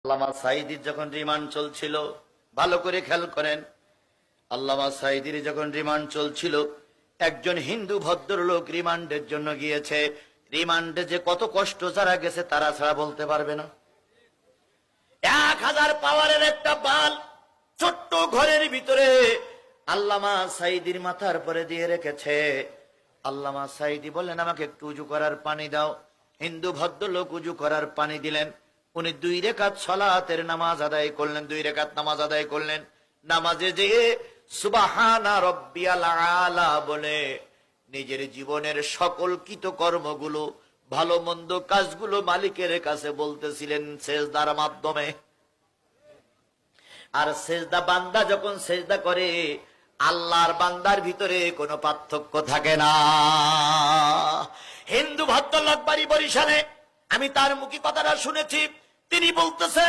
আল্লামা সাঈদীর যখন রিমান্ড চলছিল, ভালো করে খেয়াল করেন, আল্লামা সাঈদীর যখন রিমান্ড চলছিল, একজন হিন্দু ভদ্রলোক রিমান্ডের জন্য গিয়েছে। রিমান্ডে যে কত কষ্ট যারা গেছে তারা ছাড়া বলতে পারবে না। 1000 পাওয়ারের একটা বাল ছোট্ট ঘরের ভিতরে আল্লামা সাঈদীর মাথার পরে দিয়ে রেখেছে। আল্লামা সাঈদী বললেন, আমাকে একটু উজু করার পানি দাও। হিন্দু ভদ্রলোক উজু করার পানি দিলেন। উনি 2 রাকাত সালাতের নামাজ আদায় করলেন। 2 রাকাত নামাজ আদায় করলেন। নামাজে যেয়ে সুবহানা রাব্বিয়াল আলা বলে নিজের জীবনের সকল কৃতকর্মগুলো, ভালো মন্দ কাজগুলো মালিকের কাছে বলতেছিলেন সেজদার মাধ্যমে। আর সেজদা বান্দা যখন সেজদা করে, আল্লাহর বান্দার ভিতরে কোনো পার্থক্য থাকে না। হিন্দু ভদ্রলোক বাড়ি বরিশালে, আমি তার মুখী কথাটা শুনেছি। তিনি বলতেছেন,